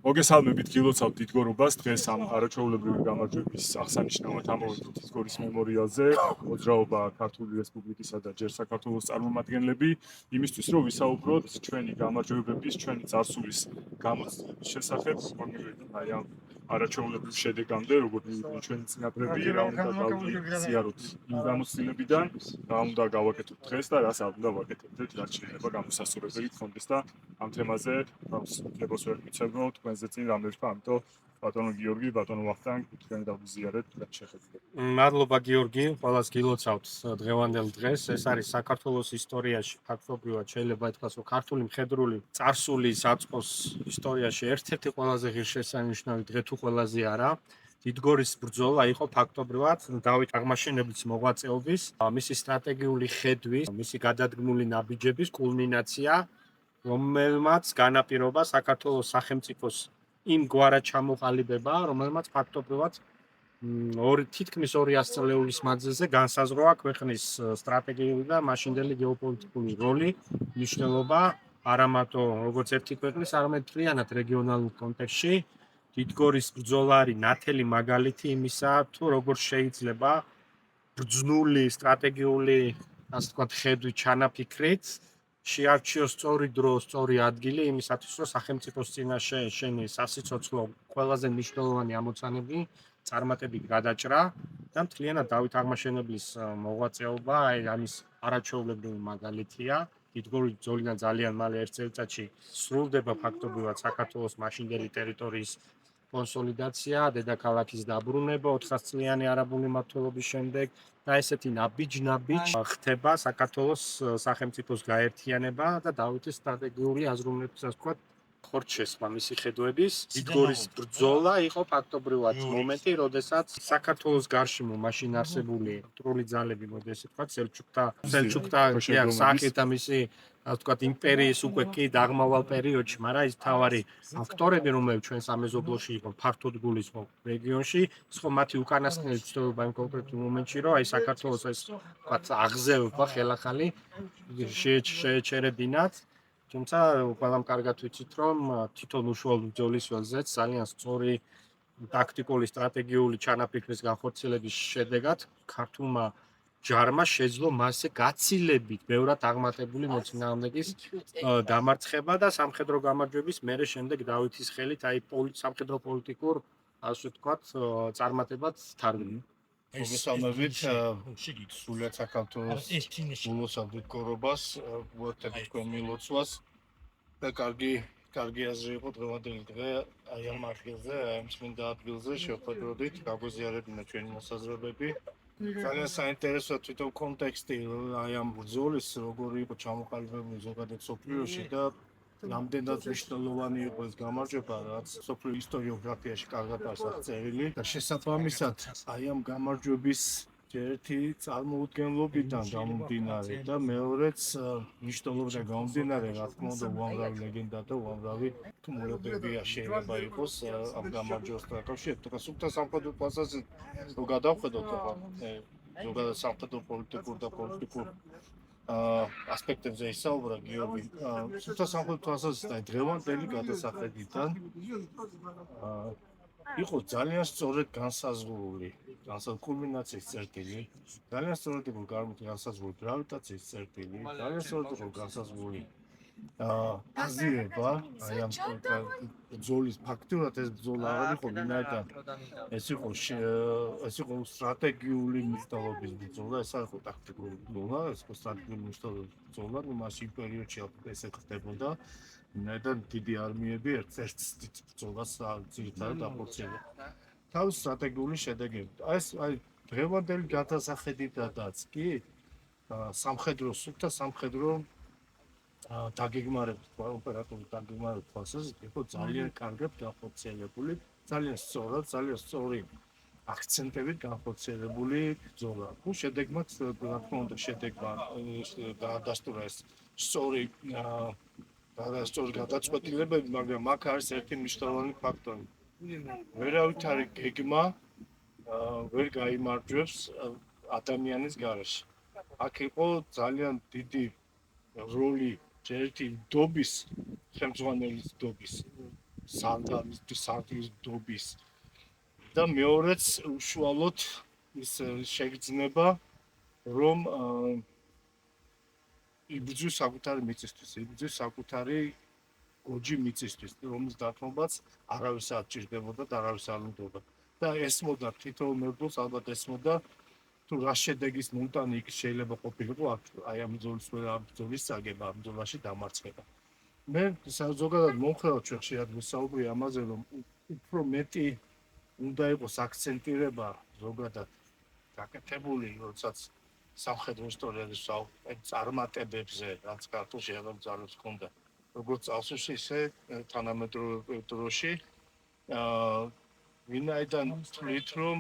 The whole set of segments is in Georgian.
მოგესალმებით გილოცავთ დიდგორობას დღეს ამ არაჩვეულებრივი გამარჯვების აღსანიშნავად ამოვედით დიდგორის მემორიალზე მოძრაობა ქართული რესპუბლიკისა და ჯერ საქართველოს წარმომადგენლები იმისთვის რომ ვისაუბროთ ჩვენი გამარჯვებების ჩვენი წარსულის გამოცდილების შესახებ აი ამ არაჩვეულებრივ შედეგამდე როგორც ჩვენი წინაპრები რა უნდა გავიზიაროთ იმ გამოცდილებიდან რა უნდა გავაკეთოთ დღეს და რას არ უნდა ვაკეთებდეთ რაც შეიძლება გამოსასწორებელი გქონდეს და ამ თემაზე უფლებას ვერ მიცემო თქვენზე წინ რამე ვთქვა, ამიტომ ბატონო გიორგი, ბატონო ვახტანგ, თქვენ დავიზიარეთ რა შეხედულებით. მადლობა გიორგი, ყველას გილოცავთ დღევანდელ დღეს. ეს არის საქართველოს ისტორიაში ფაქტობრივად შეიძლება ითქვას, რომ ქართული მხედრული წარსული საწყოს ისტორიაში ერთ-ერთი ყველაზე ღირსშესანიშნავი დღე თუ ყველაზე არა. დიდგორის ბრძოლა იყო ფაქტობრივად დავით აღმაშენებლის მოღვაწეობის, მისი სტრატეგიული ხედვის, მისი გადადგმული ნაბიჯების კულმინაცია, რომელმაც განაპირობა საქართველოს სახელმწიფოს იმ გვარად ჩამოყალიბება, რომელმაც ფაქტობრივად თითქმის 200 წლეულის მანძილზე განსაზღვრა ქვეყნის სტრატეგიული და მაშინდელი გეოპოლიტიკური როლი, მნიშვნელობა არა მარტო როგორც ერთი ქვეყნის, არამედ მთლიანად რეგიონალურ კონტექსტში. დიდგორის ბრძოლა არის ნათელი მაგალითი იმისა, თუ როგორ შეიძლება ბრძნული სტრატეგიული, ასე ვთქვათ, ხედვით ჩანაფიქრით შეარჩიოს სწორი დრო, სწორი ადგილი იმისათვის, რომ სახელმწიფოს წინაშე შენი სასიცოცხლო ყველაზე მნიშვნელოვანი ამოცანები წარმატებით გადაჭრა და მთლიანად დავით აღმაშენებლის მოღვაწეობა ამის არაჩვეულებრივი მაგალითია. დიდგორის ბრძოლიდან ძალიან მალე ერთ წელიწადში სრულდება ფაქტობრივად საქართველოს მაშინდელი ტერიტორიის კონსოლიდაცია, დედაქალაქის დაბრუნება 400 წლიანი არაბული მმართველობის შემდეგ და ესეთი ნაბიჯ ხდება საქართველოს სახელმწიფოს გაერთიანება და დავითის სტრატეგიული აზროვნების, ასე ვთქვათ, ხორჩესმა მისი ხედვების. დიდგორის ბრძოლა იყო ფაქტობრივად მომენტი, როდესაც საქართველოს გარშემო მაშინ არსებული ტრული ძალები, მოდი ესე ვთქვათ, სელჩუკთა სახით და მისი, ასე ვთქვათ, იმპერიის უკვე კი დაღმავალ პერიოდში, მაგრამ ის თავარი აქტორები, რომლებიც ჩვენ სამეზობლოში იყო ფართოდ გულისხმობ რეგიონში, ხო მათი უკანასკნელი ცდობა იმ კონკრეტულ მომენტში, რომ აი საქართველოს ეს, ვთქვათ, აღზევება ხელახალი შეეჩერებინათ. თუმცა ყველამ კარგად ვიცით, რომ თვითონ უშუალო ბრძოლის ველზეც ძალიან სწორი ტაქტიკული სტრატეგიული ჩანაფიქრის განხორციელების შედეგად ქართულმა ჯარმა შეძლო მასზე გაცილებით ბევრად აღმატებული მოწინააღმდეგის დამარცხება და სამხედრო გამარჯვების მერე შემდეგ დავითის ხელით აი სამხედრო პოლიტიკურ, ასე ვთქვათ, წარმატებად თარგმნა. მოგესალმებით სრულიად საქართველოს გულოცავთ დიდგორობას, ვუერთდებით თქვენ მილოცვას და კარგი აზრი იყო დღევანდელი დღე აი ამ ადგილზე, აი ამ წმინდა ადგილზე შევხვდებით, გაგვიზიარებინა ჩვენი მოსაზრებები. ძალიან საინტერესოა თვითონ კონტექსტი აი ამ ბრძოლის, როგორი იყო ჩამოყალიბებული ზოგადად სოფლიოში და რამდენად მნიშვნელოვანი იყო ეს გამარჯვება, რაც სოფლიო ისტორიოგრაფიაში კარგად არის აღწერილი და შესაბამისად აი ამ გამარჯვების ერთი წარმოუდგენლობიდან გამომდინარე და მეორეც მნიშვნელობიდან გამომდინარე, რა თქმა უნდა, უამრავი ლეგენდა და უამრავი თქმულებებია შეიძლება იყოს ამ გამარჯვებასთან დაკავშირებით. თუმცა სუფთა სამხედრო თვალსაზრისით რო გადავხედოთ, ზოგადად სამხედრო პოლიტიკურ და პოლიტიკურ ასპექტებზე ისაუბრა გიორგი. სუფთა სამხედრო თვალსაზრისით დღევანდელი გადასახედიდან იყო ძალიან სწორედ განსაზღვრული კულმინაციის წერტილი, ძალიან სწორედ იყო განსაზღვრული გრავიტაციის წერტილი, ძალიან სწორედ იყო განსაზღვრული აზრება, აი ამ ბრძოლის ფაქტურად ეს ბრძოლა არ იყო ვინაიდან ეს იყო სტრატეგიული მნიშვნელობის ბრძოლა, ეს არ იყო ტაქტიკური ბრძოლა, ეს იყო სტრატეგიული მნიშვნელობის ბრძოლა, იმას იმ პერიოდში ესე ხდებოდა. ვინაიდან დიდი არმიები ერთ-ერთ დიდ ბრძოლას ძირითადად ახორციელებდა. თავის სტრატეგიული შედეგებით. აი დღევანდელი გადასახედიდანაც კი სუფთა სამხედრო დაგეგმარებით, ოპერატიული დაგეგმარებით თვალსაზრისით იყო ძალიან კარგად განხორციელებული, ძალიან სწორად, ძალიან სწორი აქცენტებით განხორციელებული ბრძოლა. შედეგმაც, რა თქმა უნდა, დაადასტურა ეს სწორი გადაწყვეტილებები, მაგრამ აქ არის ერთი მნიშვნელოვანი ფაქტორი. ვერავითარი გეგმა ვერ გაიმარჯვებს ადამიანის გარეშე. აქ იყო ძალიან დიდი როლი ერთი დობის, ხელმძღვანელის დობის სარდლის დობის და მეორეც უშუალოდ ის შეგრძნება რომ იბრძვის საკუთარი მიწისთვის, იბრძვის საკუთარი გოჯი მიწისთვის, რომლის დათმობაც არავის არ ჭირდებოდა და არავის არ უნდოდა. და ესმოდა თითოეულ მებრძოლს ალბათ ესმოდა თუ რა შედეგის მომტანი იქ შეიძლება ყოფილიყო აი ამ ბრძოლის წაგება, ამ ბრძოლაში დამარცხება. მე ზოგადად მომხრევ ჩვენ ხშირად ვისაუბრია ამაზე რომ უფრო მეტი უნდა იყოს აქცენტირება ზოგადად გაკეთებული, როდესაც სამხედრო ისტორიაზე წარმატებებზე, რაც ქართულში აღწერებს ქონდა, როგორც წარსულში, ისე თანამედროვე დროში. ვინაიდან თვლით, რომ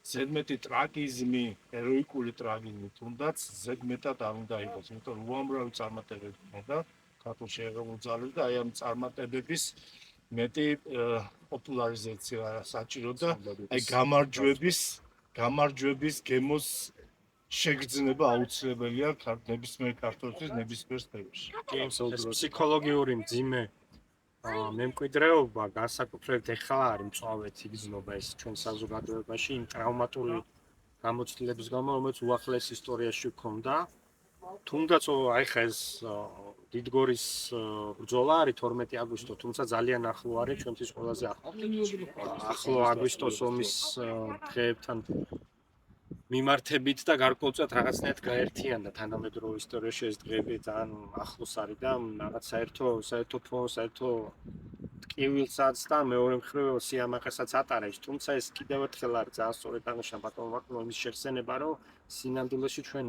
ზედმეტი ტრაგიზმი, ეროიკული ტრაგიზმი თუნდაც ზედმეტად არ უნდა იყოს, იმიტომ რომ უამრავი წარმატებები ქონდა ქართულში აღებულ ძალებს და აი ამ წარმატებების მეტი პოპულარიზაცია საჭირო და აი გამარჯვების გემოს შეგრძნება აუცილებელია ნებისმიერ ქართველის ნებისმიერ სფეროში. ეს ფსიქოლოგიური მძიმე მემკვიდრეობა განსაკუთრებით ეხლა არის მწვავედ იგრძნობა ეს ჩვენ საზოგადოებაში იმ ტრავმატული გამოცდილების გამო, რომელიც უახლეს ისტორიაში ჰქონდა. თუნდაც აი ხა ეს დიდგორის ბრძოლა არის 12 აგვისტო, თუმცა ძალიან ახლო არის ჩვენთვის ყველაზე ახლო აგვისტოს ომის დღეებთან მიმართებით და გარკვეულწილად რაღაცნაირად გაერთიანდა თანამედროვე ისტორიაში ეს დღეები ძალიან ახლოს არის და რაღაც საერთო ფონს, საერთო ტკივილსაც და მეორე მხრივ სიამაყესაც ატარებს, თუმცა ეს კიდევ ერთხელ არის ძალიან სწორედ აღნიშნა ბატონ ვაკმოვის შეხსენება, რომ სინამდვილეში ჩვენ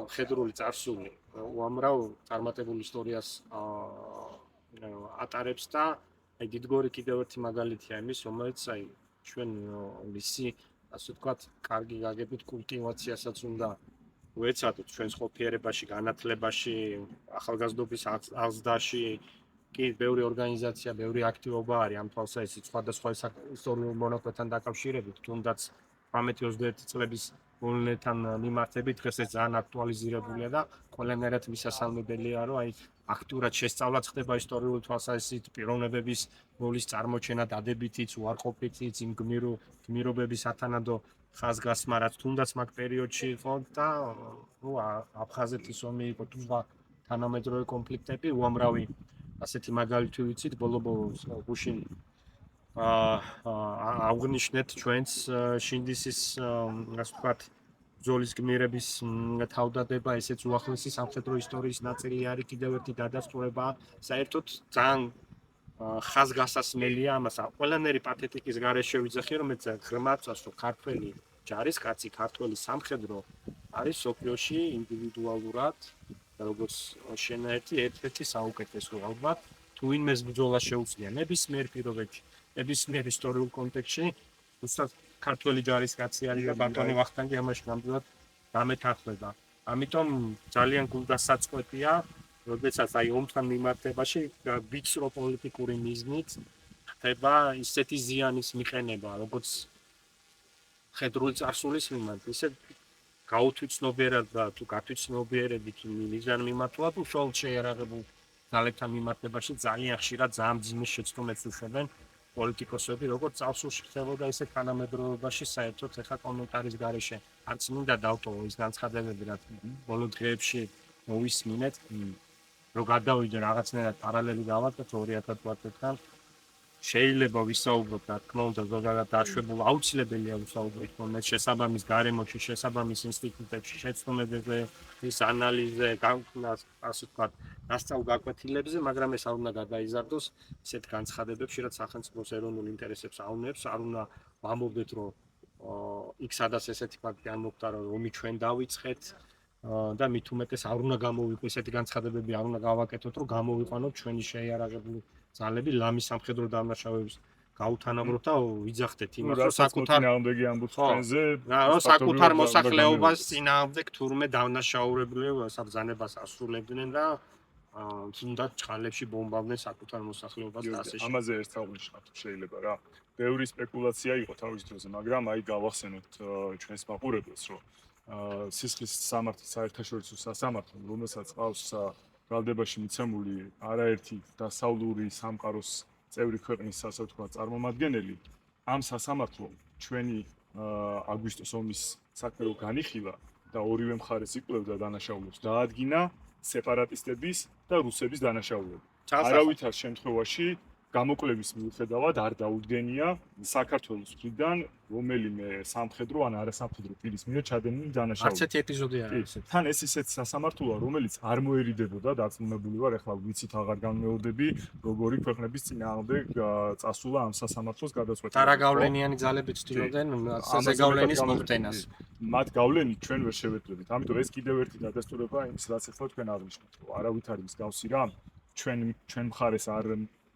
მხედრული წარსული უამრავ წარმატებულ ისტორიას ატარებს და აი დიდგორი კიდევ ერთი მაგალითია იმის, რომელიც აი ჩვენ მისი ასე ვთქვათ, კარგი გაგებით კულტივაციასაც უნდა ვეცადოთ ჩვენს ყოფიერებაში, განათლებაში, ახალგაზრდობის აღზრდაში. კი, ბევრი ორგანიზაცია, ბევრი აქტივობა არის ამ თვალსაზრისით სხვადასხვა ისტორიულ მონაკვეთთან დაკავშირებით, თუნდაც 18-21 წლების მოვლენებთან მიმართებით დღეს ეს ძალიან აქტუალიზირებულია და ყველანაირად მისასალმებელია, რომ აი აქტიურად შესწავლა ხდება ისტორიული თვალსაზრისით, პიროვნებების როლის წარმოჩენა დადებითიც, უარყოფითიც, იმ გმირობების ათანადო ხაზგასმა, რაც თუნდაც მაგ პერიოდში იყო და აფხაზეთის ომი იყო თუ სხვა თანამედროვე კონფლიქტები, უამრავი ასეთი მაგალითი ვიცით, ბოლო-ბოლოს გუშინ აღნიშნეთ ჩვენს შინდისის ასე ვთქვათ ბრძოლის გმირების თავდადება, ესეც უახლესი სამხედრო ისტორიის ნაწილი არის, კიდევ ერთი დადასტურება, საერთოდ ძალიან ხაზგასასმელია ამას. ყველანაირი პათეტიკის გარეშე ვიძახი, რომ ეს ღრმად წასო ქართველი ჯარისკაცი, ქართველი სამხედრო არის სოფლიოში ინდივიდუალურად როგორც შენაერთი ერთ-ერთი საუკეთესო ალბათ თუ ვინმეს ბრძოლა შეუძლია ნებისმიერ პირობებში, ნებისმიერ ისტორიულ კონტექსტში, უბრალოდ ქართველი ჯარისკაცი არის და ბატონი ვახტანგი ამაში ნამდვილად გამეთანხმება. ამიტომ ძალიან გულდასაწყვეტია, როდესაც აი ომთან მიმართებაში ვიწრო პოლიტიკური მიზნით ხდება ისეთი ზიანის მიყენება, როგორც მხედრული წარსულის მიმართ, ისე გაუთვითცნობიერად და თუ გათვითცნობიერებით მიზან მიმართულად უშუალოდ შეიარაღებულ ძალებთან მიმართებაში ძალიან ხშირად ძალიან მძიმე შეცდომებს უშვებენ პოლიტიკოსები, როგორც წარსულში ხდებოდა, ისე თანამედროვეობაში საერთოდ ეხა კომენტარის გარეშე არც მინდა დავტოვო ის განცხადებები, რაც ბოლო დღეებში მოვისმინეთ, რომ გადავიდე რაღაცნაირად პარალელი დავაკეთო 2020-თან. შეიძლება ვისაუბროთ, რა თქმა უნდა, ზოგადად დაშვებულ აუცილებელია ვისაუბროთ მომენტ შესაბამის გარემოში, შესაბამის ინსტიტუტებში, შეცდომებზე, ის ანალიზზე, ასე ვთქვათ, დასწავლ-გაკვეთილებზე, მაგრამ ეს არ უნდა გადაიზარდოს ისეთ განცხადებებში, რაც სახელმწიფოს ეროვნულ ინტერესებს აუნებს, არ უნდა ვამბობდეთ, რომ იქ სადაც ესეთი ფაქტი არ მოხდა, რომ ომი ჩვენ დავიწყეთ და მით უმეტეს არ უნდა გამოვიყო ესეთი განცხადებები, არ უნდა გავაკეთოთ, რომ გამოვიყვანოთ ჩვენი შეიარაღებული ძალები ლამის სამხედრო დამნაშავეების გაუთანაბროთ და ვიძახდეთ იმას, რომ საკუთარ მოსახლეობას წინააღმდეგ თურმე დამნაშაურებლებია საბრძანებას ასრულებდნენ და თუნდაც წყალებში ბომბავდნენ საკუთარ მოსახლეობას და ასე შემდეგ. ამაზე ერთ აღნიშნავ თუ შეიძლება რა. ბევრი სპეკულაცია იყო თავის დროზე, მაგრამ აი გავახსენოთ ჩვენს მაყურებელს, რომ სისხლის სამართლის საერთაშორისო სასამართლომ, რომელსაც ყავს ბრალდებაში მიცემული არაერთი დასავლური სამყაროს წევრი ქვეყნის ასე ვთქვათ წარმომადგენელი ამ სასამართლომ ჩვენი აგვისტოს ომის საქმე რო განიხილა და ორივე მხარეს იკვლევდა დანაშაულებს დაადგინა სეპარატისტების და რუსების დანაშაულები. არავითარ შემთხვევაში გამოკვლევის მიუხედავად არ დაუდგენია საქართველოს მხრიდან რომელიმე სამხედრო ან არასამხედრო პირის მიერ ჩადენილი არც დანაშაულები. ერთი ეპიზოდი არ არის. თან ეს ისეთ სასამართლოა, რომელიც არ მოერიდებოდა დაწუნებული ვარ, ახლა ვიცით აღარ განმეორდები, როგორი ქვეყნების წინააღმდეგ წასულა ამ სასამართლოს გადაწყვეტა. და რა გავლენიანი ძალები ცდილობდნენ ზეგავლენის მოხდენას. მათ გავლენით ჩვენ ვერ შევეძლებით. ამიტომ ეს კიდევ ერთი დადასტურება იმის, რაც ახლა თქვენ აღნიშნეთ, რომ არავითარი მსგავსი რამ ჩვენ მხარეს არ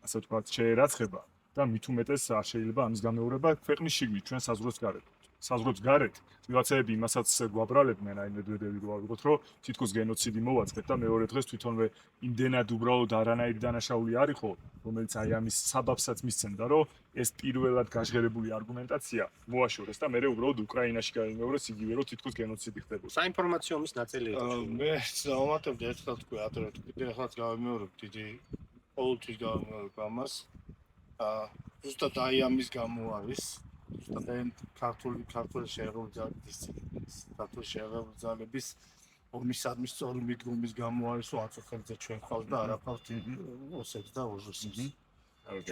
ასე ვთქვათ შეერაცხება და მით უმეტეს არ შეიძლება ამის გამეორება ქვეყნის შიგნით ჩვენ საზღვრებს გარეთ ვიღაცები იმასაც გვაბრალებდნენ აი მედვედევი რო ავიღოთ რომ თითქოს გენოციდი მოვაწყეთ და მეორე დღეს თვითონვე იმდენად უბრალოდ არანაირი დანაშაული არ იყო რომელიც აი ამის საბაბსაც მისცემდა რომ ეს პირველად გაჟღერებული არგუმენტაცია მოაშორეს და მე უბრალოდ უკრაინაში გაიმეორეს იგივე რომ თითქოს გენოციდი ხდებოდა. საინფორმაციო ომის ნაწილი იყო. მე დავამატებდი ერთხელ თქვი ადრე კიდე ახლა გავიმეორებ დიდი ყოველთვის გავიმეორებ ამას. ზუსტად აი ამის გამო არის ქართული შეღებულების ომისადმი სწორი მიდგომის გამო არის რომ აწუხებდა ჩვენ ხალხს და არაფერს ოსებს და ოზუსებს.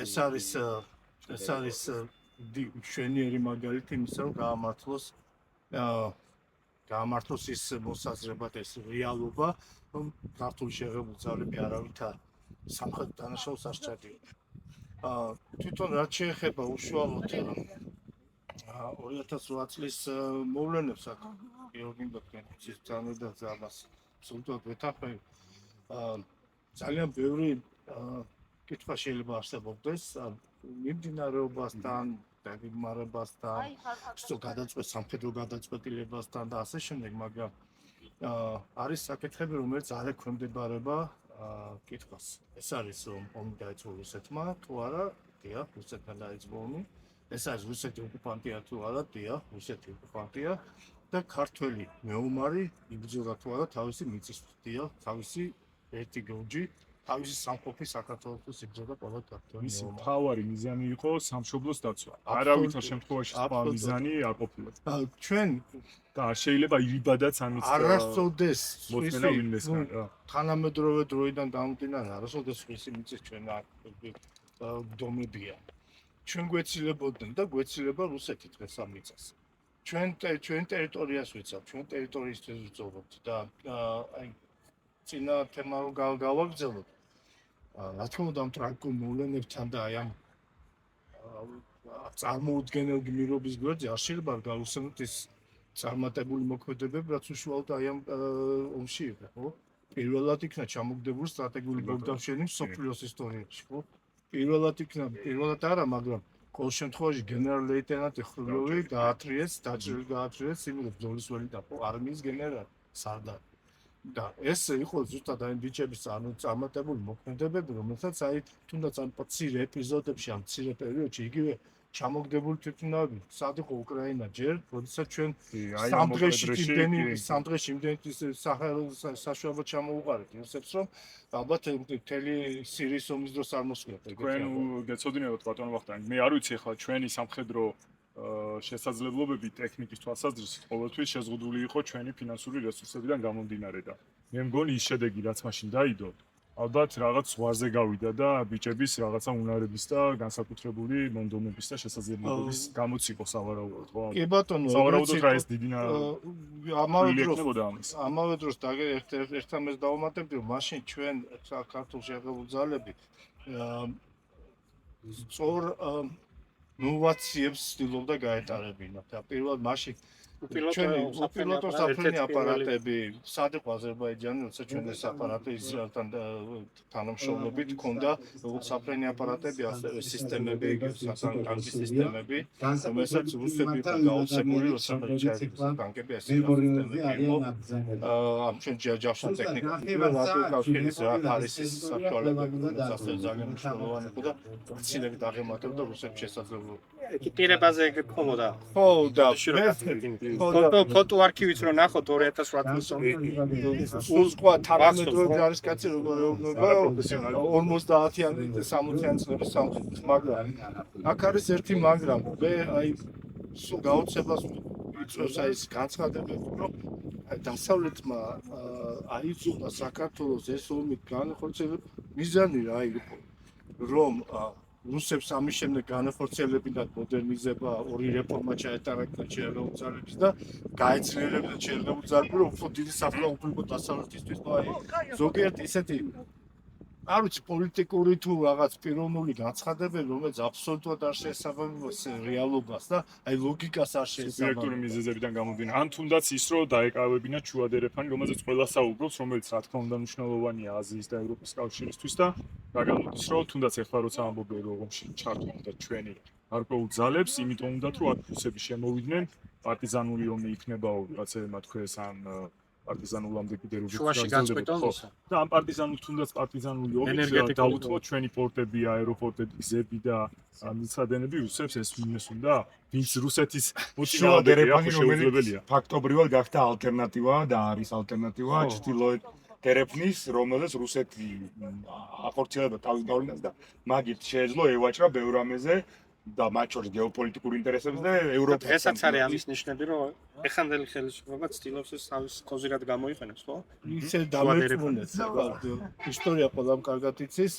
ეს არის მშვენიერი მაგალითი იმისა რომ გაამართლოს ის მოსაზრებად ეს რეალობა რომ ქართული შეღებულები არავითარ სამხრეთ დანაშაულს არ სჭადიოდნენ. თვითონ რაც შეეხება უშუალოდ 2008 წლის მოვლენებს აქ გეორგი ბაქრიანის თანხმდა ამას სულტად ვეთახმები. ძალიან ბევრი კითხვა შეიძლება არსებობდეს მიმდინარეობასთან, დაგეგმარებასთან, სამხედრო გადაწყვეტილებასთან და ასე შემდეგ, მაგრამ არის საკითხები, რომელიც არ ექვემდებარება კითხვას. ეს არის რომ ომი დაიწყო რუსეთმა, თუ არა, დიახ, რუსეთმა დაიწყო ომი. ეს არის რუსეთი ოკუპანტია თუ არა, დიახ, რუსეთი ოკუპანტია და ქართველი მეომარი იბრძოდა თუ არა თავისი მიწისქვთ, დიახ, თავისი ერთი გორჯი, თავისი სამყოფი საქართველოს იბრძოდა ყველა ქართველი. მისი მთავარი მიზანი იყო სამშობლოს დაცვა. არავითარ შემთხვევაში სხვა მიზანი არ ყოფილა. ჩვენ და არ შეიძლება ირიბადაც ამის არასოდეს მოწმენა ვინმესგან რა. თანამედროვე დროიდან დამდინარე არასოდეს ხისი მიწის ჩვენ დომებია. ჩვენ გვეცილებოდნენ და გვეცილება რუსეთი დღეს ამ მიწას. ჩვენ ტერიტორიას ვიცავ, ჩვენ ტერიტორიისთვის ვიწოვებთ და აი წინა თემა რომ გავაგრძელოთ. რა თქმა უნდა ამ ტრაგიკულ მოვლენებთან და აი ამ წარმოუდგენელ გმირობის გვერდზე არ შეიძლება გავუსწრებთ ის წარმატებული მოქმედებები, რაც უშუალოდ აი ამ ომში იყო, ხო? პირველად იქნა ჩამოგდებული სტრატეგიული ბოგდანშენი მსოფლიოს ისტორიაში, ხო? პირველად არა, მაგრამ ყოველ შემთხვევაში გენერალ-ლეიტენანტი ხრილოვი გაათრიეს, დაჭრილი გაათრიეს, იმის ბრძოლის ველი და არმიის გენერალი, სარდალი. და ეს იყო ზუსტად აი ბიჭების წარმატებული მოქმედებები, რომელსაც აი თუნდაც ამ მცირე ეპიზოდებში, ამ მცირე პერიოდში იგივე ჩამოგდებული თვითმფრინავები, სად იყო უკრაინა ჯერ, როდესაც ჩვენ სამ დღეში იმდენი საშუალება ჩამოუყარეთ რუსებს, რომ ალბათ მთელი სირიის ომის დროს არ მოსვლათ. თქვენ გეცოდინებათ ბატონო ვახტანგი, მე არ ვიცი ახლა ჩვენი სამხედრო შესაძლებლობები ტექნიკის თვალსაზრისით ყოველთვის შეზღუდული იყო ჩვენი ფინანსური რესურსებიდან გამომდინარე და მე მგონი ის შედეგი რაც მაშინ დაიდო ალბათ რაღაც ზღვარზე გავიდა და ბიჭების რაღაცა უნარების და განსაკუთრებული მონდომების და შესაძლებლობების გამოც იყო სავარაუდოდ ხო? კი ბატონო, სავარაუდოდ რა ეს დიდი ამავე დროს ერთამეს დავუმატებდი რომ მაშინ ჩვენ საქართველოს შეღებულ ძალები სწორ ნოვაციებს ცდილობდა გაეტარებინა და პირველად მაშინ უპილოტო საფრენი აპარატები, სად იყო აზერბაიჯანი, როცა ჩვენ ეს აპარატი ისრაელთან თანამშრომლობით ჰქონდა, როგორც საფრენი აპარატები, ასევე სისტემები, ტანკის სისტემები, რომელსაც რუსები იყო გაოცებული, როცა ტანკები ეს სისტემები იყო. ამ ჩვენ ჯავშან ტექნიკა, რადიო კავშირის ხარისის საფრთხეებები, ასე ძალიან მნიშვნელოვანი იყო და ცილებით აღემატებოდა რუსების შესაძლებლობებს. კიტირებაზე გქონოდა. ხო და ფოტო არქივიც რო ნახოთ 2008 წელს. სულ სხვა 18 ჯარისკაცი როგორ ეუბნება 50-იანი 60-იანი წლების სამხედრო, მაგრამ აქ არის ერთი მაგრამ, მე აი სულ გაოცებას იწვევს აი ეს განცხადებები, რომ დასავლეთმა აიძულა საქართველოს ეს ომი განხორციელება, მიზანი რა იყო, რომ რუსებს ამის შემდეგ განახორციელებინათ მოდერნიზება, ორი რეფორმა ჩაეტარებინათ შეერგებულ ძალებს და გაეცნიერებინათ შეერგებულ ძალებს, რომ უფრო დიდი საფრთხე დასავლეთისთვის, და აი ზოგიერთ ისეთი არ ვიცი პოლიტიკური თუ რაღაც პიროვნული განცხადებები, რომელიც აბსოლუტურად არ შეესაბამება რეალობას და აი ლოგიკას არ შეესაბამება. დირექტორი მიზეზებიდან გამომდინარე, ან თუნდაც ის რომ დაეკავებინა ჩუად ერეფანი, რომელზეც ყველა საუბრობს, რომელიც რა თქმა უნდა მნიშვნელოვანია აზიის და ევროპის კავშირისთვის და რა გამოდის, რომ თუნდაც ეხლა როცა ამბობენ რომ ომში ჩართვა უნდა ჩვენი გარკვეულ ძალებს, იმიტომ უნდათ რომ აქ რუსები შემოვიდნენ, პარტიზანული ომი იქნებაო, რაღაცებმა თქვეს ან პარტიზანულამდე კიდე როგორ შუაში განსხვავებულს და ამ პარტიზანული ომით დაუთმოთ ჩვენი პორტები, აეროპორტები, გზები და მიწადენები რუსებს ეს უნდა, ვინც რუსეთის მოწინააღმდეგეა, შეუძლებელია. ფაქტობრივად გახდა ალტერნატივა და არის ალტერნატივა ჩრდილოეთ დერეფნის, რომელზეც რუსეთი ახორციელება თავის გავლენას და მაგით შეეძლო ევაჭრა ბევრ რამეზე და მათ შორის გეოპოლიტიკურ ინტერესებს და ევროპას. დღესაც არის ამის ნიშნები, რომ ეხანდელი ხელისუფლება ცდილობს ეს თავის კოზირად გამოიყენოს, ხო? ისე დამეწმუნეთ, ისტორია ყველამ კარგად იცის,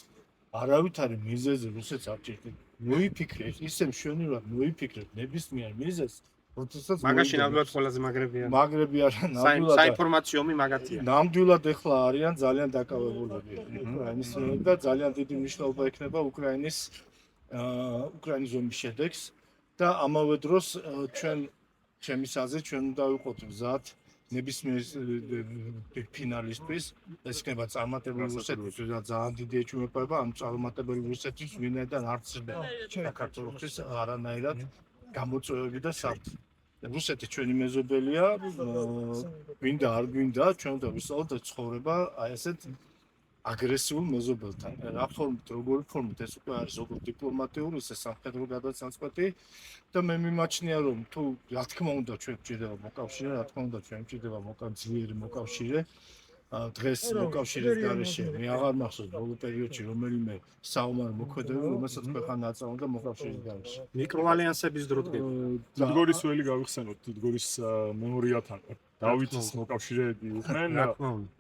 არავით არის მიზეზი რუსეთს არ ჭირდება. მოიფიქრეთ, ისე მშვენივრად მოიფიქრეთ ნებისმიერ მიზეზს, როდესაც მაგაში ნამდვილად ყველაზე მაგრებია. მაგრები არა, ნამდვილად საინფორმაციო ომი მაგათია. ნამდვილად ეხლა არიან ძალიან დაკავებულები უკრაინის და ძალიან დიდი მნიშვნელობა ექნება უკრაინის ომის შედეგს და ამავე დროს ჩემის აზრით ჩვენ უნდა ვიყოთ მზად ნებისმიერ ფინალისტვის, ეს იქნება წარმატებული რუსეთის და ძალიან დიდი ეჭვმეპარება ამ წარმატებული რუსეთის ვინაიდან არ ცდება საქართველოსთვის არანაირად გამოწვევები და საფრთხე. რუსეთი ჩვენი მეზობელია, გვინდა არ გვინდა, ჩვენ უნდა ვისაუბროთ ცხოვრება აი ესეთ აგრესიულ მეზობელთან. რა ფორმით, როგორი ფორმით ეს უკვე არის როგორც დიპლომატიური, ისე სამხედრო გადაწყვეტი და მე მიმაჩნია რომ თუ რა თქმა უნდა ჩვენ გვჭირდება მოკავშირე, რა თქმა უნდა ჩვენ გვჭირდება ძლიერი მოკავშირე. დღეს მოკავშირეს გარეშე მე აღარ მახსოვს ბოლო პერიოდში რომელიმე საომარ მოქმედება, რომელსაც ქვეყანა აწარმოებდა მოკავშირის გარეშე. მიკროალიანსების დრო დგება. დიდგორის ველი გავიხსენოთ, დიდგორის მემორიალთან. დავითის მოკავშირეები იყვნენ,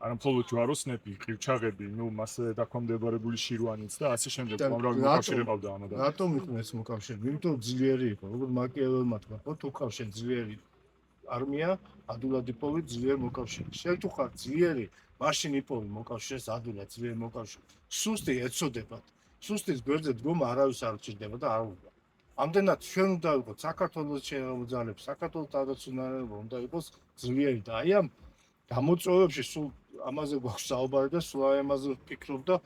არა მხოლოდ ჯვაროსნები, ყივჩაღები, მასზე დაქვემდებარებული შირვანიც და ასე შემდეგ. უამრავი მოკავშირე ყავდა ამადან. რატომ იყვნენ ეს მოკავშირეები? იმიტომ რომ ძლიერი იყო, როგორც მაკიაველმა თქვა, ხო თუ ყავს შენ ძლიერი არმია, ადულად იპოვი ძლიერ მოკავშირეს. შენ თუ ხარ ძლიერი, მაშინ იპოვი მოკავშირეს ადულად ძლიერ მოკავშირეს. სუსტი ეცოდებათ. სუსტის გვერდზე დგომა არავის არ ჭირდება და არ უნდა. ამდენად ჩვენ უნდა ვიყოთ საქართველოს შეერგებულებს, საქართველოს თავდაცვიანობა უნდა იყოს ძლიერი და აი ამ გამოწვევებში სულ ამაზე გვაქვს საუბარი და სულ ამაზე ვფიქრობ და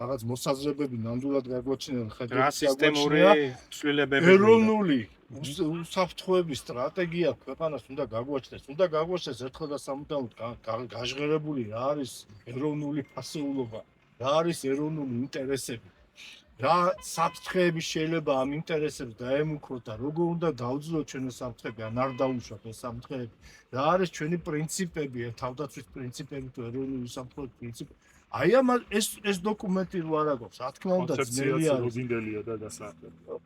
რაღაც მოსაზრებები ნამდვილად გაგვაჩნია რა სისტემური ცვლილებები ეროვნული უსაფრთხოების სტრატეგია ქვეყანას უნდა გაგვაჩნდეს, ერთხელ და სამუდამოდ გაჟღერებული რა არის ეროვნული ფასეულობა, რა არის ეროვნული ინტერესები. რა საფრთხეები შეიძლება ამ ინტერესებს დაემუქროთ და როგორ უნდა დავძლოთ ჩვენ ეს საფრთხეები, ან არ დაუშვათ ეს საფრთხეები. რა არის ჩვენი პრინციპები, თავდაცვის პრინციპები თუ ეროვნული საფრთხეების პრინციპები. აი ამ ეს დოკუმენტი რო არ აქვს, რა თქმა უნდა ძნელი არის. როდინდელია და დასაყრდენია.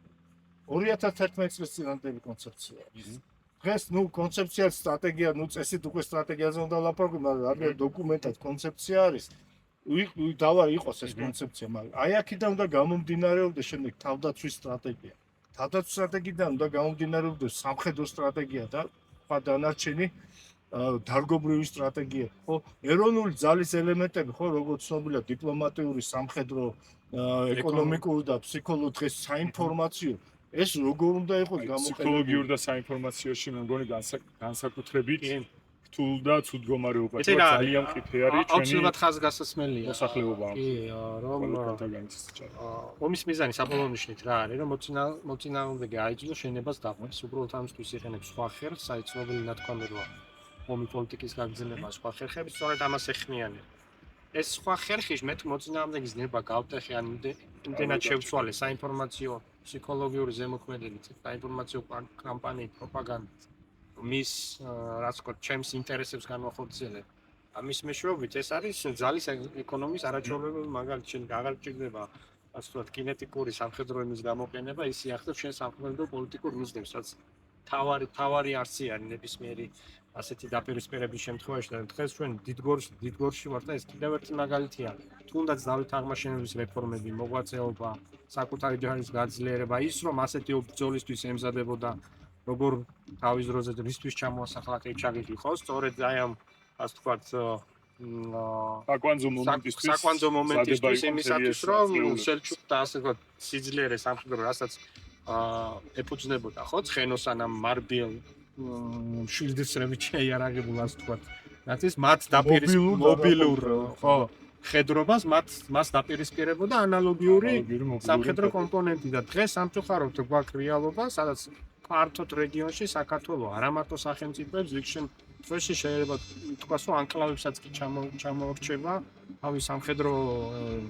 2011 წლის წინანდელი კონცეფცია. დღეს კონცეფცია სტრატეგია, წესით უკვე სტრატეგიაზე უნდა ვლაპარაკოთ, მაგრამ რადგან დოკუმენტად კონცეფცია არის. დავა იყოს ეს კონცეფცია, მაგრამ აი აქედან უნდა გამომდინარეობდეს შემდეგ თავდაცვის სტრატეგია. თავდაცვის სტრატეგიიდან უნდა გამომდინარეობდეს სამხედრო სტრატეგია და სხვა დანარჩენი დარგობრივი სტრატეგია. ხო, ეროვნული ძალის ელემენტები, ხო, როგორც ცნობილია, დიპლომატიური, სამხედრო, ეკონომიკური და ფსიქოლოგიური საინფორმაციო ეს როგორ უნდა იყოს გამოყენებული? ფსიქოლოგიურ და საინფორმაციოში მე მგონი განსაკუთრებით რთულ და ცუდ მდგომარეობაში ძალიან მყიფე არის ჩვენი აუცილებლად ხაზგასმელია მოსახლეობა. კი, რომ ომის მიზანი საბოლოო ნიშნით რა არის, რომ მოწინააღმდეგე აიძულოს შენებას დაბმოს. უბრალოდ ამისთვის იყენებს სხვა ხერხს, საიცნობელი ნათქვამი როა ომი პოლიტიკის გაგრძელება სხვა ხერხების სწორედ ამას ეხმიანება. ეს სხვა ხერხი მეტ მოწინააღმდეგის ნება გავტეხე ან იმდენად შევცვალე საინფორმაციო ფსიქოლოგიური ზემოქმედებით, საინფორმაციო კამპანიით, პროპაგანდით მის რაც ვთქვათ, ჩემს ინტერესებს განვახორციელებ. ამის მეშვეობით ეს არის ძალის ეკონომიის არაჩვეულებრივი მაგალითი, შენ აღარ გჭირდება ასე ვთქვათ, კინეტიკური სამხედრო ენის გამოყენება, ის იახდებს შენ სამხედრო პოლიტიკურ მიზნებს, რაც თავარი არსი არის ნებისმიერი ასეთი დაპირისპირების შემთხვევაში და დღეს ჩვენ დიდგორში ვართ და ეს კიდევ ერთი მაგალითია. თუნდაც დავით აღმაშენებლის რეფორმები, მოღვაწეობა, საკუთარი ჯარის გაძლიერება, ის რომ ასეთი ბრძოლისთვის ემზადებოდა როგორ თავის დროზე რისთვის ჩამოასახლა ყიჩაღით იყო, სწორედ აი ამ ასე ვთქვათ საკვანძო მომენტისთვის იმისათვის რომ სელჩუკთა ასე ვთქვათ სიძლიერე სამხედრო რასაც ეფუძნებოდა ხო ცხენოსანამ მარბიელ შვილდისრებით შეიარაღებულ ასე ვთქვათ რაც ის მათ მობილურ ხო ხედრობას მას დაპირისპირებოდა ანალოგიური სამხედრო კომპონენტი და დღეს სამწუხაროდ გვაქვს რეალობა სადაც ფართოდ რეგიონში საქართველოს არა მარტო სახელმწიფოებს ვიქშენ თვეში შეიძლება თქვას რომ ანკლავებსაც კი ჩამოორჩება თავის სამხედრო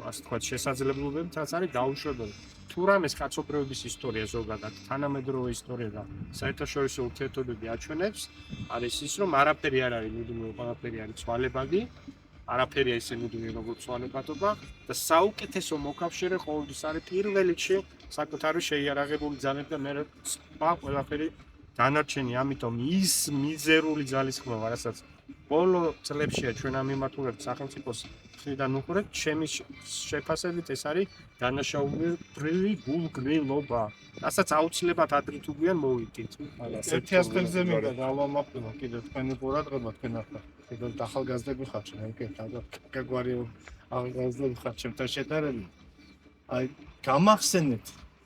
ასე ვთქვათ შესაძლებლობებით რაც არის დაუშვებელი თუ რამეს კაცობრიობის ისტორია ზოგადად თანამედროვე ისტორია და საერთაშორისო ურთიერთობები აჩვენებს არის ის რომ არაფერი არ არის მუდმივი ყველაფერი არის ცვალებადი არაფერია ისე მუდმივი როგორც ცვალებადობა და საუკეთესო მოკავშირე ყოველთვის არის პირველ რიგში საკუთარი შეიარაღებული ძალები და მე ყველაფერი დანარჩენი ამიტომ ის მიზერული ძალისხმევა რასაც ბოლო წლებშია ჩვენ ამ მიმართულებით სახელმწიფოს მხრიდან უყურებთ ჩემი შეფასებით ეს არის დანაშაულებრივი გულგრილობა რასაც აუცილებლად ადრე თუ გვიან მოვიდით ერთი ასპექტზე მინდა დავამახვილო კიდევ თქვენი ყურადღება თქვენ ახლა კიდევ ახალგაზრდები ხართ ჩვენ კაგვარი ახალგაზრდები ხართ ჩემთან შედარებით აი გამახსენეთ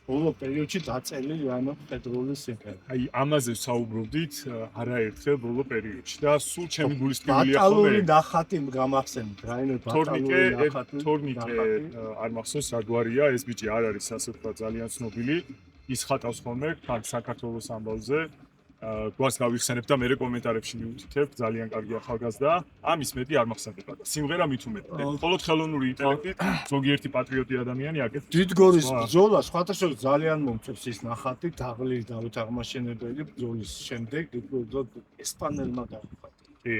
ბოლო პერიოდში დაწერილი ანუ ფედერალური სიმღერა. აი ამაზე საუბრობდით არაერთხელ ბოლო პერიოდში და სულ ჩემი გულის ტკივილია ხოლმე. ბატალური ნახატი გამახსენეთ, რაიმე ბატალური ნახატი. თორნიკე არ მახსოვს რა გვარია, ეს ბიჭი არ არის ასე ვთქვათ ძალიან ცნობილი. ის ხატავს ხოლმე საქართველოს ამბავზე. გვას გავიხსენებ და მე კომენტარებში მივუთითებ, ძალიან კარგი ახალგაზრდა. ამის მეტი არ მახსენდება. სიმღერა მით უმეტი. მხოლოდ ხელოვნური ინტელექტით ზოგიერთი პატრიოტი ადამიანი აკეთებს. დიდგორის ბრძოლა სხვათა შორის ძალიან მომწევს ის ნახატი დაღლილი დავით აღმაშენებელი ბრძოლის შემდეგ ესპანელმა დაგვიხატა. კი.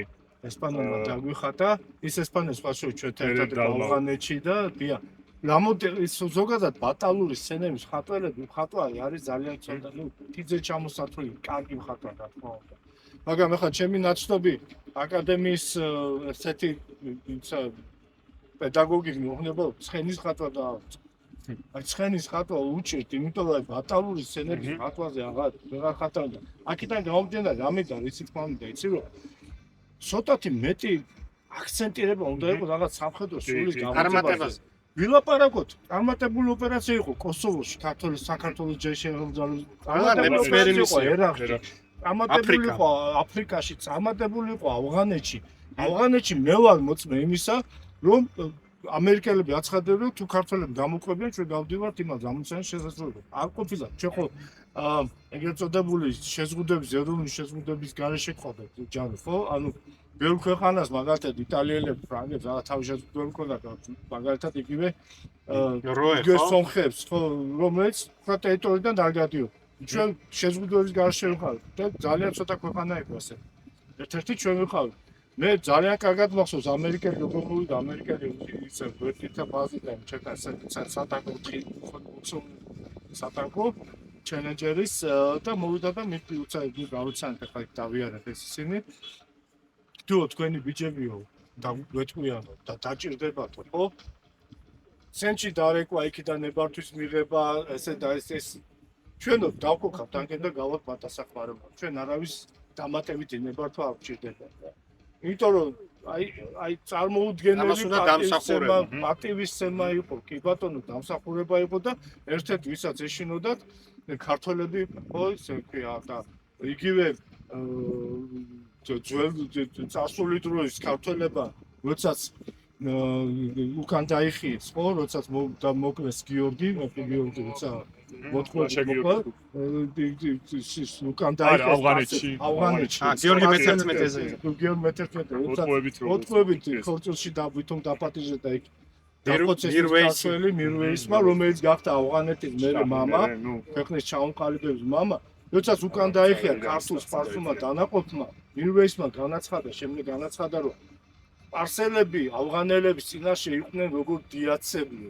ესპანელმა დაგვიხატა. ის ესპანელს სხვა შორის ჩვენთან ერთად ავღანეთში და დია ის ზოგადად ბატალური სცენების მხატვარი არის ძალიან ცოტა, თიძე ჩამოსართული, კარგი მხატვარი რა თქმა უნდა. მაგრამ ახლა ჩემი ნაცნობი აკადემიის ერთ-ერთი პედაგოგი მეუბნება ცხენის ხატვა და აი ცხენის ხატვა უჭირთ, იმიტომ რომ ბატალური სცენების ხატვაზე აღარ ხატავდა. აქედან გამომდინარე, რამედა იცი თქმა უნდა, იცი რომ ცოტათი მეტი აქცენტირება უნდა იყოს რაღაც სამხედრო სულის წარმატებაზე. ვილაპარაკოთ, წარმატებული ოპერაცია იყო კოსოვოში, საქართველოს ჯეში წარმატებული იყო ერაყში, წარმატებული იყო აფრიკაში, წარმატებული იყო ავღანეთში. ავღანეთში მე ვარ მოწმე იმისა, რომ ამერიკელები აცხადებენ, თუ ქართველები გამოყვებიან, ჩვენ გავდივართ იმას გამოცემის შესაძლებლობა. არ ყოფილა, ჩვენ ხო ეგრეთ წოდებული შეზღუდების, ეროვნული შეზღუდების გარეშე გყავდით ჯარი, ხო? ანუ ბევრ ქვეყანას მაგალითად იტალიელებს, ფრანგებს რა თავის შეზღუდვები ჰქონდათ, მაგალითად იგივე სომხებს, ხო, რომელიც სხვა ტერიტორიიდან არ გადიოდა. ჩვენ შეზღუდვების გარეშე ვიყავით და ძალიან ცოტა ქვეყანა იყო ასე. ერთ-ერთი ჩვენ ვიყავით. მე ძალიან კარგად მახსოვს ამერიკელი როგორ მოვიდა ამერიკელი ისე ვერტითა ბაზიდან ჩეკა სატანკო სატანკო ჩელენჯერის და მოვიდა და მე უცაი გავიცანეთ ახლა დავიარეთ ეს ისინი თუ თქვენი ბიჭებიო და ვეთქვიანო და დაჭირდებათო ხო სენჩი დარეკვა იქიდან ნებართვის მიღება ესე და ეს ჩვენო დავკოქავთ ანგენ და გავალთ ბატასახმარება ჩვენ არავის დამატებით ნებართვა არ გჭირდება იმიტომ რომ აი წარმოუდგენელი აქტივისტებმა იყო კი ბატონო დამსახურება იყო და ერთ-ერთ ვისაც ეშინოდათ ქართველები ხო ისე ქვია და იგივე წასული დროის ქართველება როდესაც უკან დაიხიეს ხო როდესაც მოკლეს გიორგი როცა მოთხოვნა უკან დაიხიეს ავღანეთში გიორგი მე-11-ზე გიორგი მე-11-ზე მოთხოვებით ხორცელში დავითომ დაპატიჟეთ და იქ ქართველი მირვეისმა, რომელიც გახდა ავღანეთის მერე მამა, ქვეყნის ჩამოყალიბების მამა, როდესაც უკან დაიხია ქართულ სპარსულმა დანაყოფმა, მირვეისმა განაცხადა, შემდეგ განაცხადა, რომ სპარსელები ავღანელების წინაშე იყვნენ როგორც დიაცები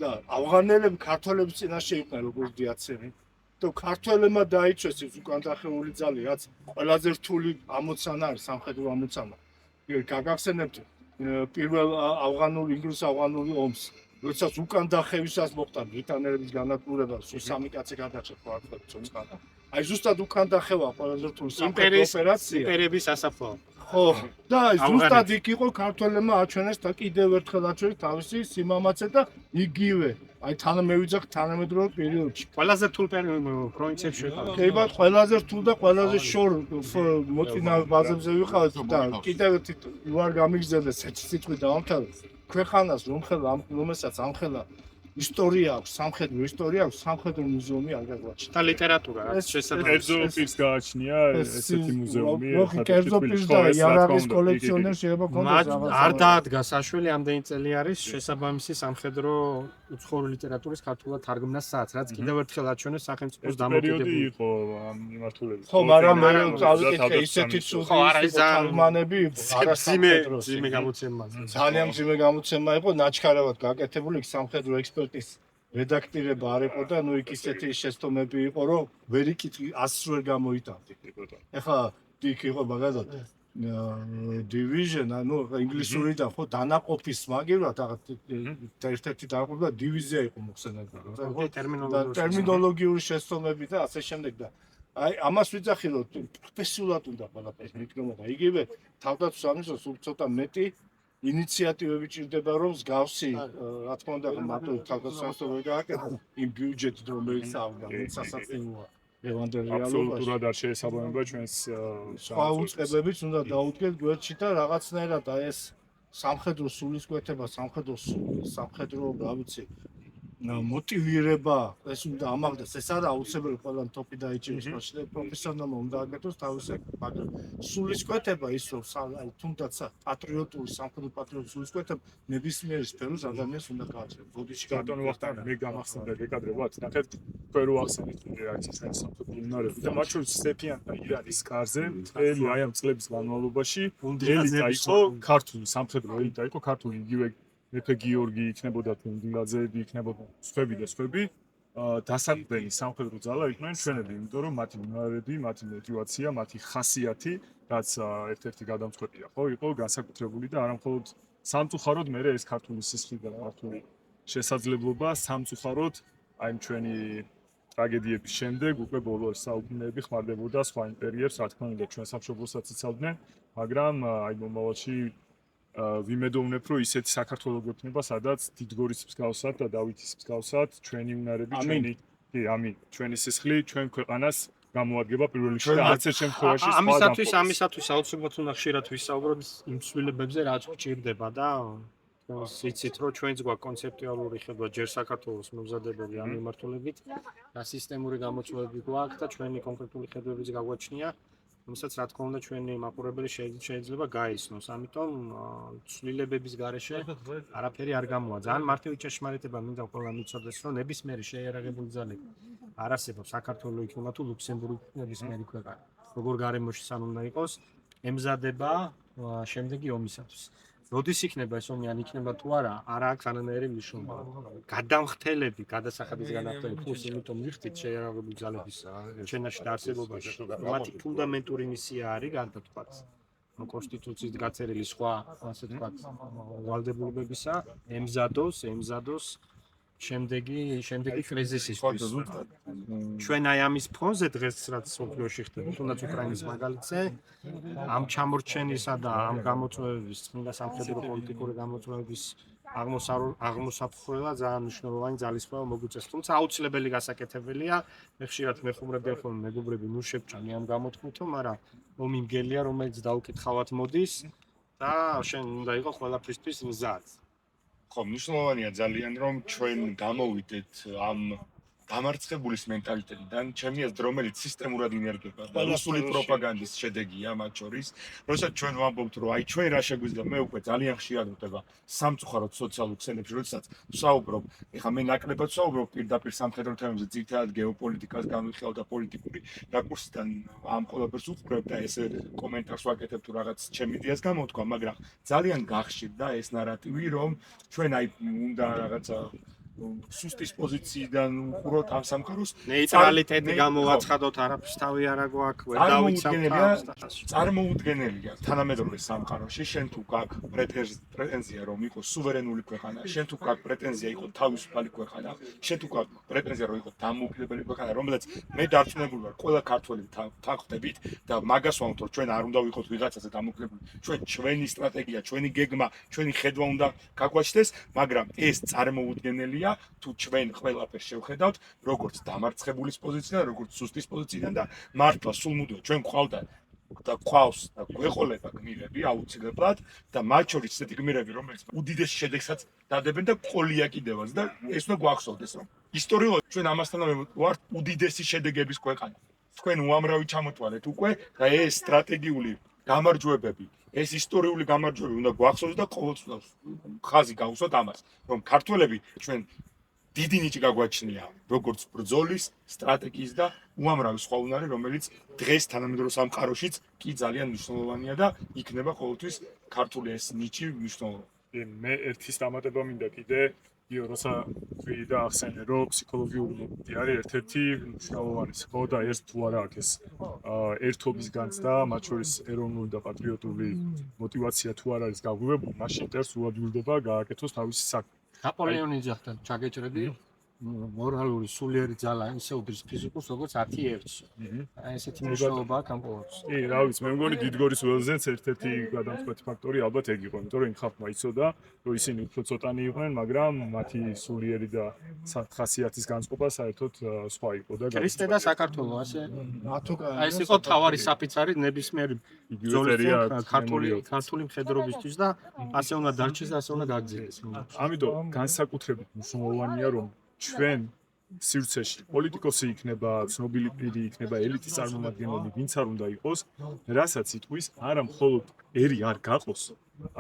და ავღანელები ქართველების წინაშე იყვნენ როგორც დიაცები. და ქართველებმა დაიცვეს ის უკან დახეული ძალი, რაც ყველაზე რთული ამოცანა არის, სამხედრო ამოცანა. გაგახსენებთ პირველ ინგლის-ავღანური ომს, როდესაც უკან დახევისას მოხდა ბრიტანელების განადგურება, სულ 3 კაცი გადარჩა ქართველებს ცოცხალ. აი ზუსტად უკან დახევა ყველაზე რთული სამხედრო ოპერაცია. იმპერიების სასაფლაო. ხო, და ზუსტად იქ იყო ქართველებმა აჩვენეს და კიდევ ერთხელ აჩვენეს თავისი სიმამაცე და იგივე. აი თანამევიძახ თანამედროვე პერიოდში. ყველაზე რთულ პროვინციებში ვიყავით. კებათ ყველაზე რთულ და ყველაზე შორ მოწინავე ბაზებზე ვიყავით და კიდევ ვარ გამიგზავნე სიტყვი დავამთავრე. ქვეყანას რომელსაც ამხელა ისტორია აქვს, სამხედრო ისტორია აქვს, სამხედრო მუზეუმი არ გაგვაჩნია. და ლიტერატურა რაც შესაძლოა. კერძო პირს გააჩნია ესეთი მუზეუმი. კერძო პირს და იარაღის კოლექციონერ შეიძლება ქონდეს რაღაც. არ დაადგა საშველი ამდენი წელი არის შესაბამისი სამხედრო უცხოური ლიტერატურის ქართულად თარგმნას საათს, რაც კიდევ ერთხელ აჩვენეს სახელმწიფოს პერიოდი დამოკიდებული. იყო ამ მიმართულებით. ხო, მაგრამ მე წავიკითხე ისეთი ცუდი თარგმანები ძიმე გამოცემა. ძალიან ძიმე გამოცემა იყო, ნაჩქარავად გაკეთებული იქ სამხედრო ექსპერტის რედაქტირება არ იყო და ნუ იქ ისეთი შეცდომები იყო, რომ ვერ იკითხი 100 ვერ გამოიტანდი. ეხლა იქ იყო მაგალითად division, ანუ ინგლისურიდან ხო დანაყოფის მაგივრად ერთ-ერთი დანაყოფი დივიზია იყო მოხსენებული. ტერმინოლოგიური შეცდომები და ასე შემდეგ და აი ამას ვიძახი რომ პროფესიულად უნდა ყველაფერს მიკრომა და იგივე თავდაცვის სამინისტროს სულ ცოტა მეტი ინიციატივები ჭირდება რომ მსგავსი რა თქმა უნდა მარტო თავდაცვის სამინისტროს გააკეთა იმ ბიუჯეტით რომელიც აღდგა სასაცილოა ევანდელ რეალობაში აბსოლუტურად არ შეესაბამება ჩვენს სხვა უწყებებიც უნდა დაუდგეთ გვერდში და რაღაცნაირად აი ეს სამხედრო სულისკვეთება სამხედრო რა ვიცი მოტივირება ეს უნდა ამაღლდეს ეს არა აუცილებელი ყველა ტოპი დაიჭიროს მასშტაბ პროფესიონალმა უნდა აკეთოს თავისი მაგრამ სულისკვეთება ის რომ აი თუნდაც პატრიოტული სამხედრო პატრიოტული სულისკვეთება ნებისმიერ სფეროს ადამიანს უნდა გააჩნდეს ბოდიში ბატონო ვახტანგ მე გამახსენდა დეკადრებად ნახეთ თქვენ რო ახსენეთ რეაქციის აი სამხედრო უნარები და მათ შორის სეფიან და ირანის კარზე მთელი აი ამ წლების განმავლობაში ელიტა იყო ქართული სამხედრო ელიტა იყო ქართული იგივე მეფე გიორგი იქნებოდა თუნდილაძეები იქნებოდა სხვები და სხვები დასაყრდენი სამხედრო ძალა იყვნენ ჩვენები იმიტომ რომ მათი უნარები მათი мотиваცია მათი ხასიათი რაც ერთ-ერთი გადამწყვეტია ხო იყო განსაკუთრებული და არა მხოლოდ სამწუხაროდ მე ეს ქართული სისხლი და ქართული შესაძლებლობა სამწუხაროდ აი ჩვენი ტრაგედიების შემდეგ უკვე ბოლო საუკუნეები ხმარდებოდა სხვა იმპერიებს რა თქმა უნდა ჩვენ სამშობლოსაც იცავდნენ მაგრამ აი მომავალში ვიმედოვნებ რომ ისეთი საქართველოს გვექნება სადაც დიდგორის მსგავსად და დავითის მსგავსად ჩვენი უნარები ჩვენი სისხლი ჩვენ ქვეყანას გამოადგება პირველ რიგში და არც ერთ შემთხვევაში სხვა ამისათვის აუცილებლად უნდა ხშირად ვისაუბროთ იმ ცვლილებებზე რაც გვჭირდება და იცით რომ ჩვენც გვაქვს კონცეპტუალური ხედვა ჯერ საქართველოს მომზადებები ამ მიმართულებით და სისტემური გამოწვევები გვაქვს და ჩვენი კონკრეტული ხედვებიც გაგვაჩნია რომელსაც რა თქმა უნდა ჩვენი მაყურებელი შეიძლება გაიცნოს. ამიტომ ცვლილებების გარეშე არაფერი არ გამოვა. ძალიან მარტივი ჭეშმარიტება მინდა ყველა მიცოდეს, რომ ნებისმიერი შეიარაღებული ძალა არ არსებობს საქართველოს იქნება თუ ლუქსემბურგი ნებისმიერი ქვეყანა. როგორ გარემოში სან უნდა იყოს, ემზადება შემდეგი ომისათვის. როდის იქნება ეს ომი ან იქნება თუ არა, არ აქვს არანაირი მნიშვნელობა. გადამხდელები, გადასახადის განახდელები ფულს იმიტომ ვიხდით შეიარაღებული ძალების ჩვენაში და არსებობაში. მათი ფუნდამენტური მისია არის გარდატვაც. კონსტიტუციით გაწერილი სხვა, ასე ვთქვათ, ვალდებულებებისა, ემზადოს შემდეგი კრიზისისთვის. ჩვენ აი ამის ფონზე დღეს რაც სოფლიოში ხდება, თუნდაც უკრაინის მაგალითზე, ამ ჩამორჩენისა და ამ გამოწვევების, წმინდა სამხედრო პოლიტიკური გამოწვევების აღმოსაფხვრელა ძალიან მნიშვნელოვანი ძალისხმევა მოგვიწევს. თუმცა აუცილებელი გასაკეთებელია, მე ხშირად მეხუმრებიან ხოლმე მეგობრები, ნუ შევჭამი ამ გამოთქმითო, მაგრამ ომი მგელია, რომელიც დაუკითხავად მოდის და შენ უნდა იყოს ყველაფრისთვის მზად. ხო, მნიშვნელოვანია ძალიან რომ ჩვენ გამოვიდეთ ამ დამარცხებულის მენტალიტეტიდან ჩემი აზრით რომელიც სისტემურად ინერგება და რუსული პროპაგანდის შედეგია მათ შორის როდესაც ჩვენ ვამბობთ რომ აი ჩვენ რა შეგვიძლია მე უკვე ძალიან ხშირად ვხვდება სამწუხაროდ სოციალურ ქსელებში როდესაც ვსაუბრობ ეხლა მე ნაკლებად ვსაუბრობ პირდაპირ სამხედრო თემებზე ძირითადად გეოპოლიტიკას განვიხილავ და პოლიტიკური რაკურსიდან ამ ყველაფერს ვუყურებ და ეს კომენტარს ვაკეთებ თუ რაღაც ჩემი იდეას გამოთქვა მაგრამ ძალიან გახშირდა ეს ნარატივი რომ ჩვენ აი უნდა რაღაცა სუსტის პოზიციიდან უყუროთ ამ სამყაროს ნეიტრალიტეტი გამოვაცხადოთ არაფრის თავი არა გვაქვს ვერ დავიცავთ წარმოუდგენელია თანამედროვე სამყაროში შენ თუ გაქვს პრეტენზია რომ იყოს სუვერენული ქვეყანა შენ თუ გაქვს პრეტენზია იყოს თავისუფალი ქვეყანა შენ თუ გაქვს პრეტენზია რომ იყოს დამოუკიდებელი ქვეყანა რომელსაც მე დარწმუნებული ვარ ყველა ქართველი თანხმდებით და მაგას ვამბობ რომ ჩვენ არ უნდა ვიყოთ ვიღაცაზე დამოუკიდებელი ჩვენი სტრატეგია ჩვენი გეგმა ჩვენი ხედვა უნდა გაგვაჩნდეს მაგრამ ეს წარმოუდგენელია თუ ჩვენ ყველაფერს შევხედავთ როგორც დამარცხებულის პოზიციიდან როგორც სუსტის პოზიციიდან და მართლა სულ მუდმივად ჩვენ გვყავდა და გვყავს და გვეყოლება გმირები აუცილებლად და მათ შორის ისეთი გმირები რომელიც უდიდეს შედეგსაც დადებენ და ყოლია კიდევაც და ეს უნდა გვახსოვდეს რომ ისტორიულად ჩვენ ამასთანავე ვართ უდიდესი შედეგების ქვეყანა თქვენ უამრავი ჩამოთვალეთ უკვე და ეს სტრატეგიული გამარჯვებები ეს ისტორიული გამარჯვებები უნდა გვახსოვდეს და ყოველწლიურად ხაზი გავუსვათ ამას რომ ქართველები ჩვენ დიდი ნიჭი გაგვაჩნია როგორც ბრძოლის სტრატეგიის და უამრავი სხვა უნარი რომელიც დღეს თანამედროვე სამყაროშიც კი ძალიან მნიშვნელოვანია და იქნება ყოველთვის ქართული ეს ნიჭი მნიშვნელოვანი მე ერთის დამატება მინდა კიდე იო როცა ვი და ახსენე რომ ფსიქოლოგიური მომენტი არის ერთ-ერთი მნიშვნელოვანესი ხო და ეს თუ არა აქვს ეს ერთობის განცდა მათ შორის ეროვნული და პატრიოტული მოტივაცია თუ არ არის გაგვივებული მაშინ ტერს უადვილდება გააკეთოს თავისი საქმე ნაპოლეონიძე ჩაგეჭრები მორალური სულიერი ძალა ისე უდრის ფიზიკურს როგორც 10-1-ს. აი ესეთი მნიშვნელობა აქვს ამ ყოველს. კი, რა ვიცი, მე მგონი დიდგორის ველზეც ერთ-ერთი გადამწყვეტი ფაქტორი ალბათ ეგ იყო, იმიტომ რომ იმ ხალხმა იცოდა, რომ ისინი უფრო ცოტანი იყვნენ, მაგრამ მათი სულიერი და ხასიათის განწყობა საერთოდ სხვა იყო და ქრისტე და საქართველო ასე აი ეს იყო თავარი საფიცარი ნებისმიერი ბრძოლერია ქართული მხედრობისთვის და ასე უნდა დარჩეს და ასე უნდა გაგრძელდეს. ამიტომ განსაკუთრებით მნიშვნელოვანია რომ ჩვენ სივრცეში პოლიტიკოსი იქნება, ცნობილი პირი იქნება, ელიტის წარმომადგენელი, ვინც არ უნდა იყოს, რასაც იტყვის, არა მხოლოდ ერი არ გაყოს,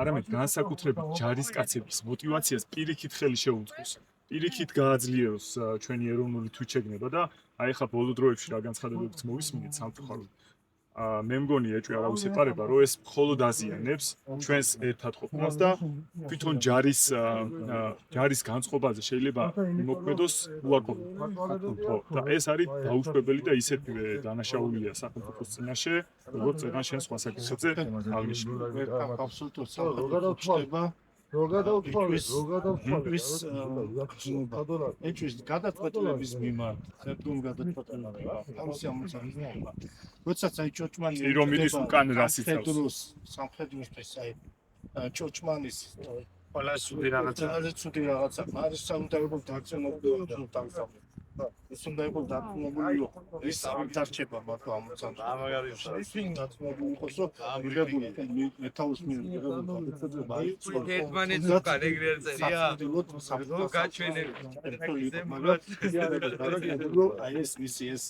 არამედ განსაკუთრებით ჯარისკაცების მოტივაციას პირიქით ხელი შეუწყოს. პირიქით გააძლიეროს ჩვენი ეროვნული თვითშეგნება და აი ხა ბოლო დროებში რა განცხადებებიც მოვისმინეთ სამწუხაროდ. მე მგონი ეჭვი არავის ეპარება, რომ ეს მხოლოდ აზიანებს ჩვენს ერთად ყოფნას და თვითონ ჯარის განწყობაზე შეიძლება იმოქმედოს უარყოფით. და ეს არის დაუშვებელი და ისეთივე დანაშაულია სახელმწიფოს წინაშე, როგორც წეგან შენ სხვა საკითხებზე აღნიშნული. აბსოლუტურად ხდება ეჭვის გადაწყვეტილების მიმართ, სერდუმ გადაწყვეტილება, თავისი ამოცანის მიმართ. როდესაც აი ჭოჭმანი რომ მიდის უკან რას იცავს? სამხედროსთვის აი ჭოჭმანის ყველაზე ცუდი რაღაცა. არის სამთავრობო დაქცენობრივი და თავისუფლება. ეს უნდა იყოს დაკმაყოფილებული ის ამტარჩება მათო ამოცანა. ამაგარია ვინ დაკმაყოფილებული იყოს რომ მიღებული მეტაუს მიღებული ერთმანეთს უკან ეგრე არ წერია გაჩვენები აი ეს მისი ეს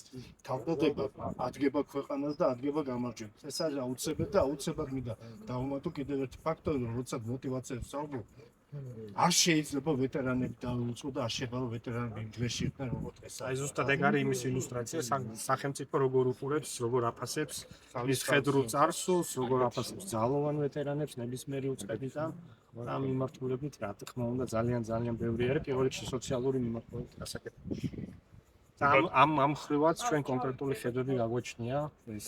თავდადება ადგება ქვეყანას და ადგება გამარჯვებას. ეს არის აუცილებელი და აუცილებლად მინდა დავუმატო კიდევ ერთი ფაქტორი რომ როცა მოტივაციებს საუბრობ არ შეიძლება ვეტერანები დაუწყო და არ შეიძლება რომ ვეტერანები ინგლისში იყვნენ როგორც ეს. აი ზუსტად ეგ არის იმის ილუსტრაცია სახელმწიფო როგორ უყურებს, როგორ აფასებს ის ხედრულ წარსულს, როგორ აფასებს ძალოვან ვეტერანებს ნებისმიერი უწყებით და ამ მიმართულებით რა თქმა უნდა ძალიან ბევრი არის პირველ რიგში სოციალური მიმართულებით გასაკეთებელი. ამ ხრივაც ჩვენ კონკრეტული ხედვები გაგვაჩნია ეს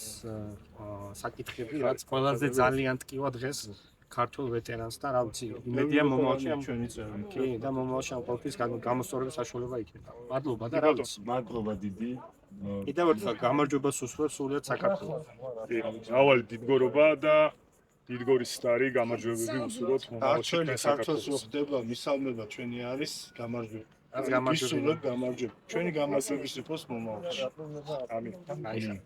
საკითხები, რაც ყველაზე ძალიან ტკივა დღეს ქართულ ვეტერანს და რა ვიცი, იმედია მომავალში ჩვენი წევრი. კი, და მომავალში ამ ყოველთვის გამოსწორების საშუალება იქნება. მადლობა და რა ვიცი. მადლობა დიდი. კიდევ ერთხელ გამარჯვებას უსურვებ სულიად საქართველოს. მრავალი დიდგორობა და დიდგორის სტარი გამარჯვებები უსურვოთ მომავალში საქართველოს. ხდება მისალმება ჩვენი არის გამარჯვება. რაც გამარჯვება. გამარჯვება. ჩვენი გამარჯვების იყოს მომავალში. ამინ.